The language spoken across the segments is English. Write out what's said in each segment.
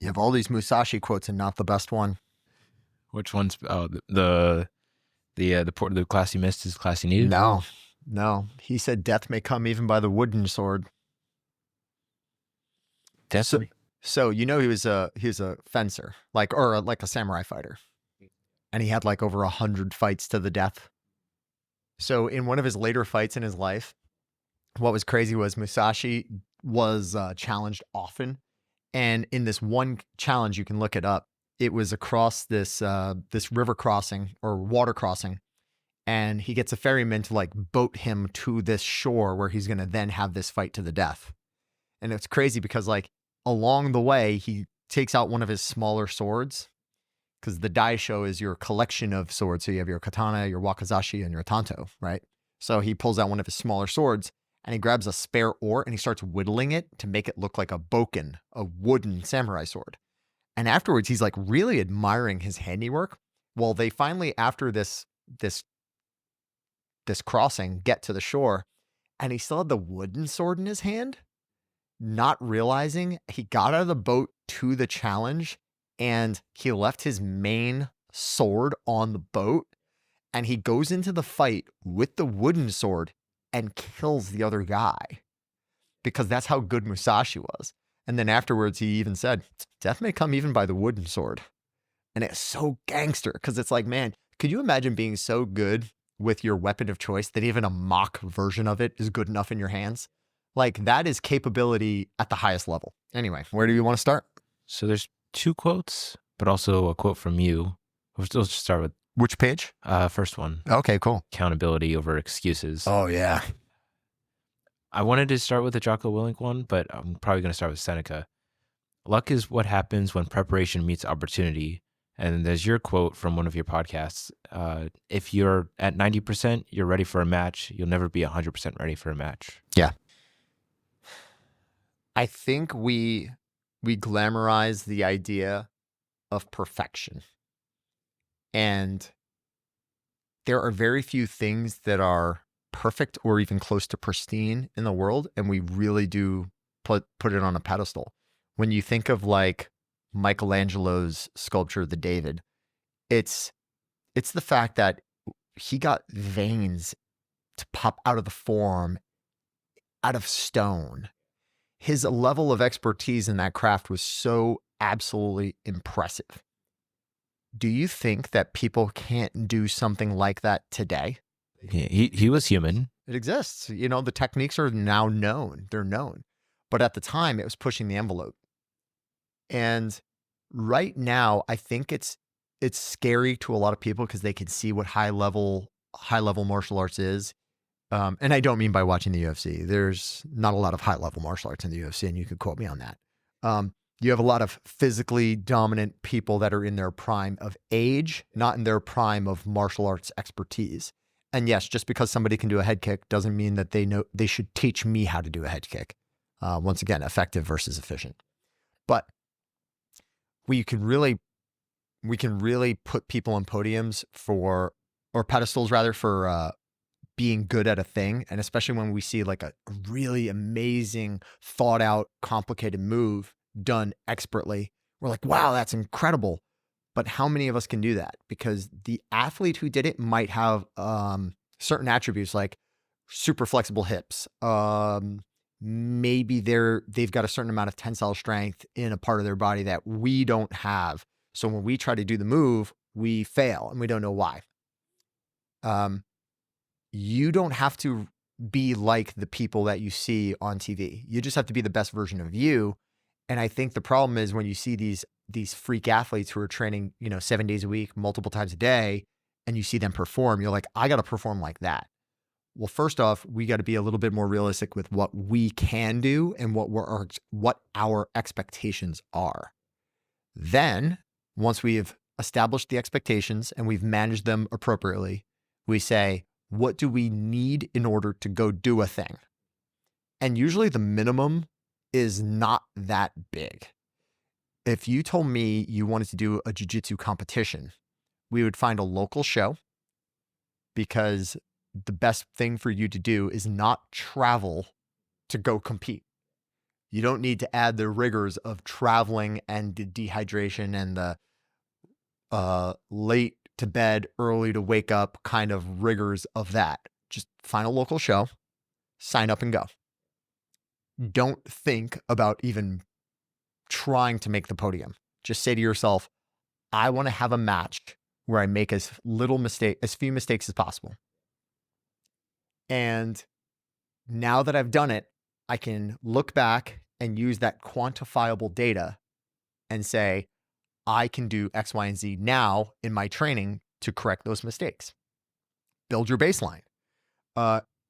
You have all these Musashi quotes and not the best one. Which one's the class you missed is class you needed? No. He said death may come even by the wooden sword. Definitely. So he was a fencer, like a samurai fighter, and he had like over 100 fights to the death. So in one of his later fights in his life, what was crazy was Musashi was challenged often, and in this one challenge, you can look it up. It was across this river crossing or water crossing, and he gets a ferryman to like boat him to this shore where he's going to then have this fight to the death. And it's crazy because like along the way, he takes out one of his smaller swords, because the daisho is your collection of swords. So you have your katana, your wakizashi, and your tanto, right? So he pulls out one of his smaller swords and he grabs a spare oar and he starts whittling it to make it look like a bokken, a wooden samurai sword. And afterwards, he's like really admiring his handiwork. Well, they finally, after this crossing, get to the shore, and he still had the wooden sword in his hand, not realizing he got out of the boat to the challenge and he left his main sword on the boat, and he goes into the fight with the wooden sword and kills the other guy because that's how good Musashi was. And then afterwards, he even said, death may come even by the wooden sword. And it's so gangster because it's like, man, could you imagine being so good with your weapon of choice that even a mock version of it is good enough in your hands? Like, that is capability at the highest level. Anyway, where do you want to start? So there's 2 quotes, but also a quote from you. Let's just start with which page? First one. Okay, cool. Accountability over excuses. Oh, yeah. I wanted to start with the Jocko Willink one, but I'm probably going to start with Seneca. Luck is what happens when preparation meets opportunity. And there's your quote from one of your podcasts. If you're at 90%, you're ready for a match. You'll never be 100% ready for a match. Yeah. I think we glamorize the idea of perfection. And there are very few things that are perfect or even close to pristine in the world. And we really do put it on a pedestal. When you think of like Michelangelo's sculpture, the David, it's the fact that he got veins to pop out of the form, out of stone. His level of expertise in that craft was so absolutely impressive. Do you think that people can't do something like that today? He was human. It exists. You know, the techniques are now known. They're known. But at the time, it was pushing the envelope. And right now, I think it's scary to a lot of people because they can see what high level martial arts is. And I don't mean by watching the UFC. There's not a lot of high level martial arts in the UFC, and you could quote me on that. You have a lot of physically dominant people that are in their prime of age, not in their prime of martial arts expertise. And yes, just because somebody can do a head kick doesn't mean that they should teach me how to do a head kick. Once again, effective versus efficient. But we can really put people on podiums or pedestals rather for being good at a thing. And especially when we see like a really amazing, thought out, complicated move done expertly, we're like, wow, that's incredible. But how many of us can do that? Because the athlete who did it might have certain attributes like super flexible hips. Maybe they've got a certain amount of tensile strength in a part of their body that we don't have. So when we try to do the move, we fail and we don't know why. You don't have to be like the people that you see on TV. You just have to be the best version of you. And I think the problem is when you see these freak athletes who are training, 7 days a week, multiple times a day, and you see them perform, you're like, I got to perform like that. Well, first off, we got to be a little bit more realistic with what we can do and what our expectations are. Then, once we've established the expectations and we've managed them appropriately, we say, what do we need in order to go do a thing? And usually the minimum is not that big. If you told me you wanted to do a jiu-jitsu competition, we would find a local show, because the best thing for you to do is not travel to go compete. You don't need to add the rigors of traveling and the dehydration and the late to bed, early to wake up kind of rigors of that. Just find a local show, sign up and go. Don't think about even trying to make the podium. Just say to yourself, I want to have a match where I make as few mistakes as possible. And now that I've done it, I can look back and use that quantifiable data and say, I can do X, Y, and Z now in my training to correct those mistakes. Build your baseline.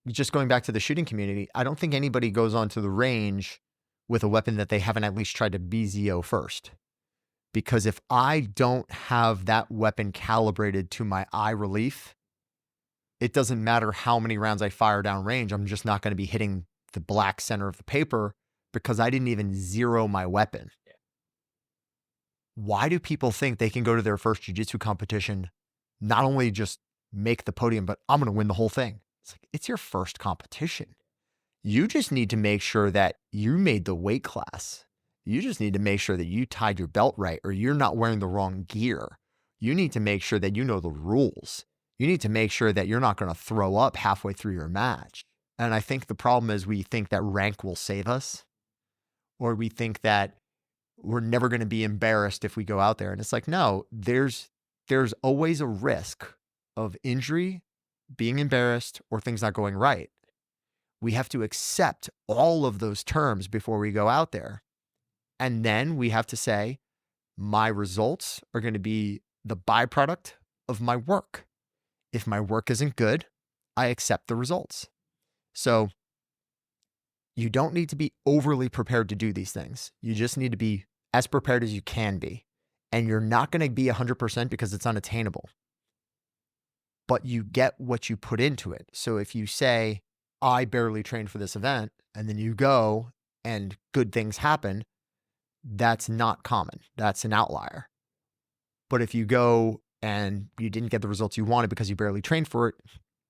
Just going back to the shooting community, I don't think anybody goes onto the range with a weapon that they haven't at least tried to BZO first. Because if I don't have that weapon calibrated to my eye relief, it doesn't matter how many rounds I fire down range. I'm just not going to be hitting the black center of the paper because I didn't even zero my weapon. Why do people think they can go to their first jiu-jitsu competition, not only just make the podium, but I'm going to win the whole thing? It's like, it's your first competition. You just need to make sure that you made the weight class. You just need to make sure that you tied your belt right, or you're not wearing the wrong gear. You need to make sure that you know the rules. You need to make sure that you're not going to throw up halfway through your match. And I think the problem is we think that rank will save us, or we think that we're never going to be embarrassed if we go out there. And it's like, no, there's always a risk of injury, being embarrassed, or things not going right. We have to accept all of those terms before we go out there. And then we have to say, my results are going to be the byproduct of my work. If my work isn't good, I accept the results. So you don't need to be overly prepared to do these things. You just need to be as prepared as you can be. And you're not going to be 100% because it's unattainable. But you get what you put into it. So if you say, I barely trained for this event, and then you go and good things happen, that's not common. That's an outlier. But if you go and you didn't get the results you wanted because you barely trained for it,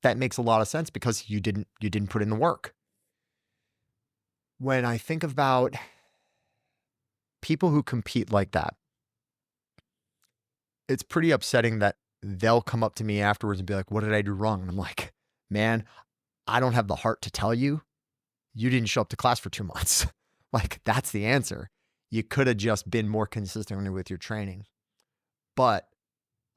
that makes a lot of sense because you didn't put in the work. When I think about people who compete like that, it's pretty upsetting that they'll come up to me afterwards and be like, what did I do wrong? And I'm like, man, I don't have the heart to tell you. You didn't show up to class for 2 months. Like, that's the answer. You could have just been more consistent with your training. But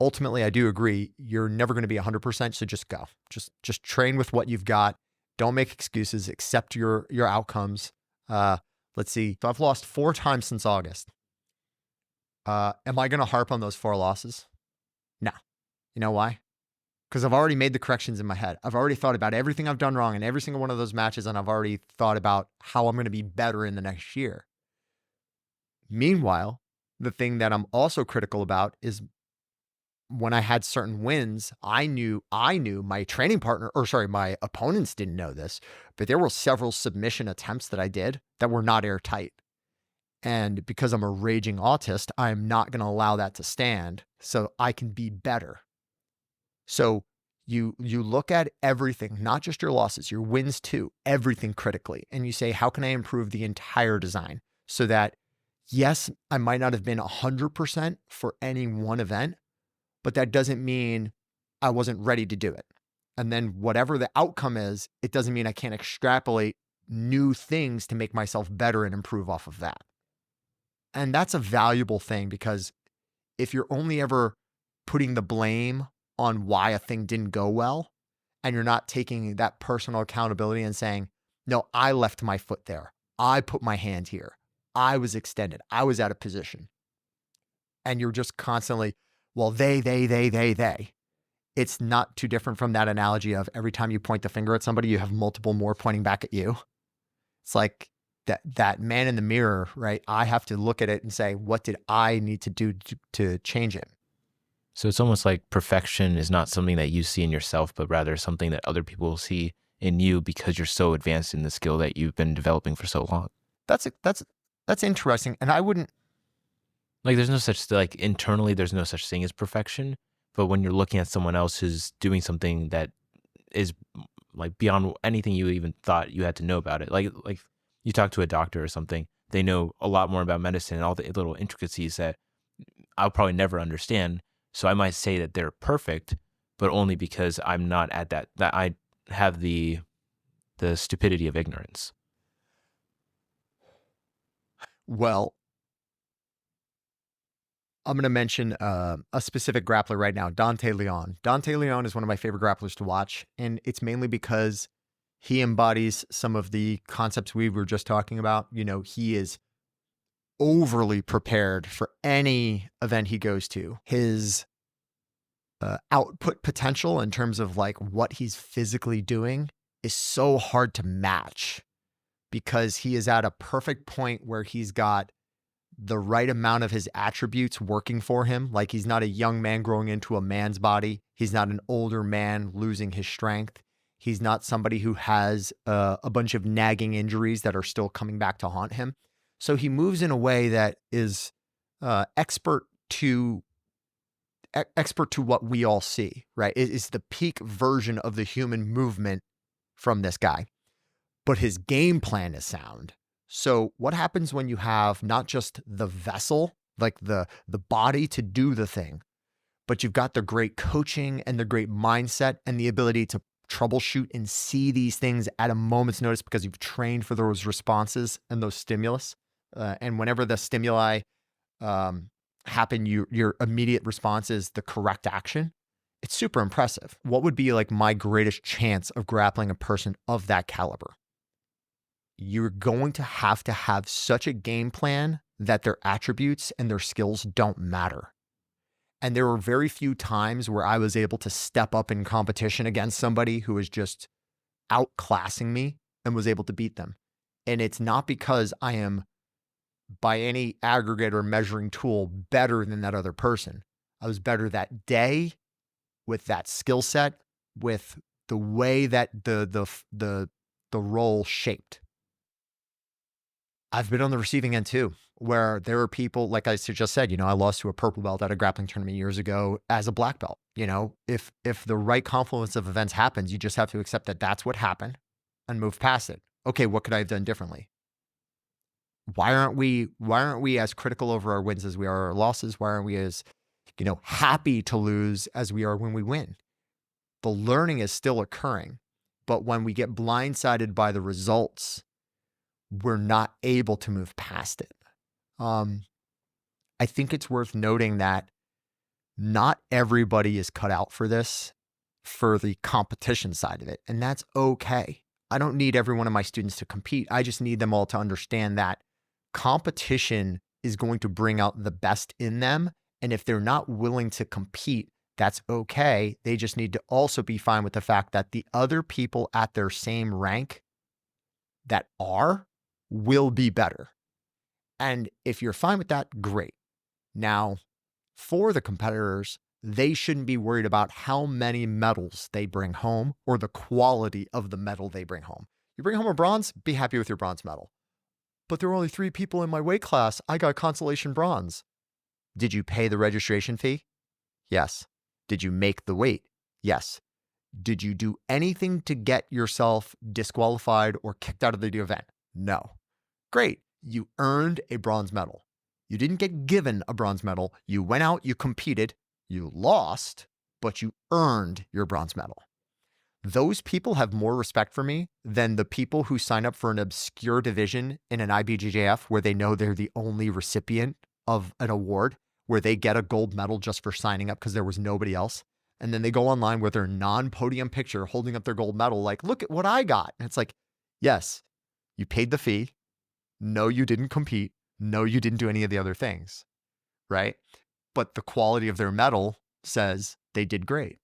ultimately, I do agree, you're never going to be 100%, so just go. Just train with what you've got. Don't make excuses. Accept your outcomes. Let's see. So I've lost 4 times since August. Am I going to harp on those 4 losses? No. You know why? Because I've already made the corrections in my head. I've already thought about everything I've done wrong in every single one of those matches, and I've already thought about how I'm going to be better in the next year. Meanwhile, the thing that I'm also critical about is when I had certain wins, I knew my training partner, my opponents didn't know this, but there were several submission attempts that I did that were not airtight. And because I'm a raging autist, I'm not going to allow that to stand so I can be better. So you look at everything, not just your losses, your wins too, everything critically. And you say, how can I improve the entire design so that, yes, I might not have been 100% for any one event, but that doesn't mean I wasn't ready to do it. And then whatever the outcome is, it doesn't mean I can't extrapolate new things to make myself better and improve off of that. And that's a valuable thing, because if you're only ever putting the blame on why a thing didn't go well, and you're not taking that personal accountability and saying, no, I left my foot there. I put my hand here. I was extended. I was out of position. And you're just constantly, well, they. It's not too different from that analogy of every time you point the finger at somebody, you have multiple more pointing back at you. It's like that man in the mirror, right? I have to look at it and say, what did I need to do to change it? So it's almost like perfection is not something that you see in yourself, but rather something that other people will see in you because you're so advanced in the skill that you've been developing for so long. That's interesting. And I wouldn't, like, there's no such, like, internally, there's no such thing as perfection. But when you're looking at someone else who's doing something that is like beyond anything you even thought you had to know about it, like you talk to a doctor or something, they know a lot more about medicine and all the little intricacies that I'll probably never understand. So I might say that they're perfect, but only because I'm not at that I have the stupidity of ignorance. Well, I'm going to mention a specific grappler right now, Dante Leon. Dante Leon is one of my favorite grapplers to watch, and it's mainly because he embodies some of the concepts we were just talking about. You know, he is overly prepared for any event he goes to. His output potential in terms of like what he's physically doing is so hard to match because he is at a perfect point where he's got the right amount of his attributes working for him. Like he's not a young man growing into a man's body. He's not an older man losing his strength. He's not somebody who has a bunch of nagging injuries that are still coming back to haunt him. So he moves in a way that is expert to what we all see, right? It is the peak version of the human movement from this guy, but his game plan is sound. So what happens when you have not just the vessel, like the body to do the thing, but you've got the great coaching and the great mindset and the ability to troubleshoot and see these things at a moment's notice because you've trained for those responses and those stimulus. And whenever the stimuli happen, your immediate response is the correct action. It's super impressive. What would be like my greatest chance of grappling a person of that caliber? You're going to have such a game plan that their attributes and their skills don't matter. And there were very few times where I was able to step up in competition against somebody who was just outclassing me and was able to beat them. And it's not because I am by any aggregate or measuring tool better than that other person. I was better that day with that skill set, with the way that the role shaped. I've been on the receiving end too, where there are people, like I just said, you know, I lost to a purple belt at a grappling tournament years ago as a black belt. You know, if the right confluence of events happens, you just have to accept that that's what happened and move past it. Okay, what could I have done differently? Why aren't we as critical over our wins as we are our losses? Why aren't we as, you know, happy to lose as we are when we win? The learning is still occurring, but when we get blindsided by the results, we're not able to move past it. I think it's worth noting that not everybody is cut out for this, for the competition side of it, and that's okay. I don't need every one of my students to compete. I just need them all to understand that competition is going to bring out the best in them. And if they're not willing to compete, that's okay. They just need to also be fine with the fact that the other people at their same rank that will be better. And if you're fine with that, great. Now, for the competitors, they shouldn't be worried about how many medals they bring home or the quality of the medal they bring home. You bring home a bronze, be happy with your bronze medal. But there were only 3 people in my weight class. I got consolation bronze. Did you pay the registration fee? Yes. Did you make the weight? Yes. Did you do anything to get yourself disqualified or kicked out of the event? No. Great. You earned a bronze medal. You didn't get given a bronze medal. You went out, you competed, you lost, but you earned your bronze medal. Those people have more respect for me than the people who sign up for an obscure division in an IBJJF where they know they're the only recipient of an award, where they get a gold medal just for signing up because there was nobody else. And then they go online with their non-podium picture holding up their gold medal, like, look at what I got. And it's like, yes, you paid the fee. No, you didn't compete. No, you didn't do any of the other things, right? But the quality of their medal says they did great.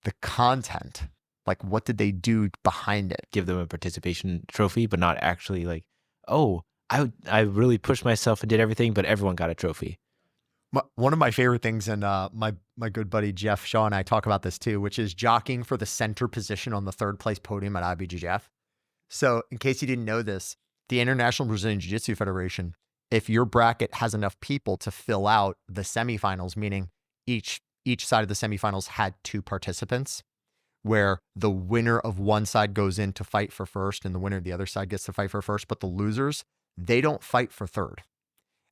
The content, like what did they do behind it? Give them a participation trophy, but not actually like, oh, I really pushed myself and did everything, but everyone got a trophy. One of my favorite things, and my good buddy Jeff Shaw and I talk about this too, which is jockeying for the center position on the 3rd place podium at IBJJF. So in case you didn't know this, the International Brazilian Jiu-Jitsu Federation, if your bracket has enough people to fill out the semifinals, meaning each side of the semifinals had 2 participants, where the winner of one side goes in to fight for first and the winner of the other side gets to fight for first, but the losers, they don't fight for third.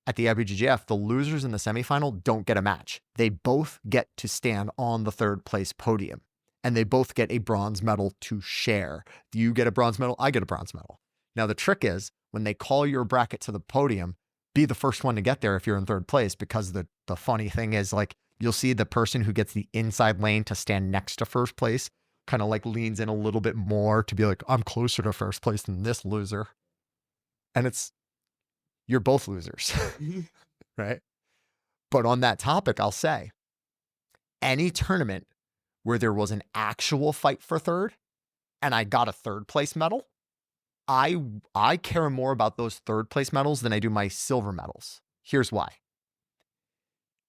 At the IBJJF, the losers in the semifinal don't get a match. They both get to stand on the third place podium, and they both get a bronze medal to share. You get a bronze medal, I get a bronze medal. Now, the trick is when they call your bracket to the podium, be the first one to get there if you're in third place, because the funny thing is, like, you'll see the person who gets the inside lane to stand next to first place kind of like leans in a little bit more to be like, I'm closer to first place than this loser. And you're both losers, right? But on that topic, I'll say any tournament where there was an actual fight for third and I got a third place medal, I care more about those third place medals than I do my silver medals. Here's why.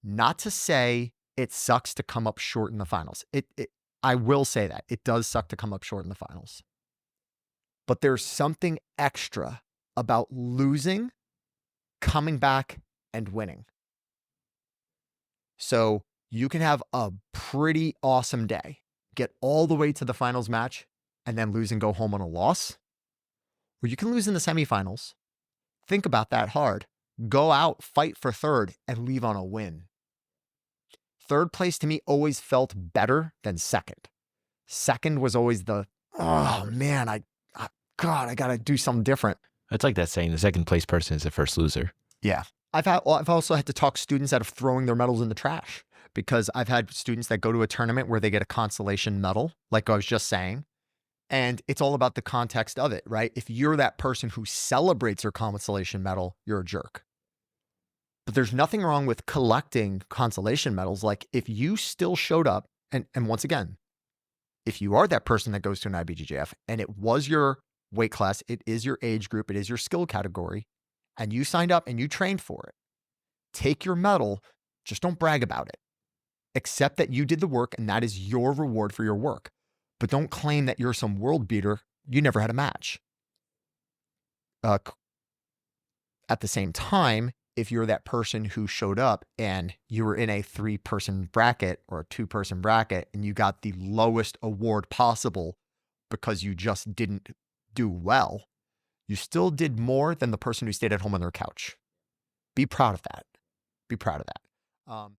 Not to say it sucks to come up short in the finals. I will say that. It does suck to come up short in the finals. But there's something extra about losing, coming back, and winning. So you can have a pretty awesome day, get all the way to the finals match, and then lose and go home on a loss. Or you can lose in the semifinals. Think about that hard. Go out, fight for third, and leave on a win. Third place to me always felt better than second. Second was always oh man, God, I got to do something different. It's like that saying, the second place person is the first loser. Yeah. I've also had to talk students out of throwing their medals in the trash, because I've had students that go to a tournament where they get a consolation medal, like I was just saying, and it's all about the context of it, right? If you're that person who celebrates your consolation medal, you're a jerk. But there's nothing wrong with collecting consolation medals. Like, if you still showed up, and once again, if you are that person that goes to an IBJJF and it was your weight class, it is your age group, it is your skill category, and you signed up and you trained for it, take your medal, just don't brag about it. Accept that you did the work and that is your reward for your work. But don't claim that you're some world beater. You never had a match. At the same time, if you're that person who showed up and you were in a 3-person bracket or a 2-person bracket and you got the lowest award possible because you just didn't do well, you still did more than the person who stayed at home on their couch. Be proud of that. Be proud of that.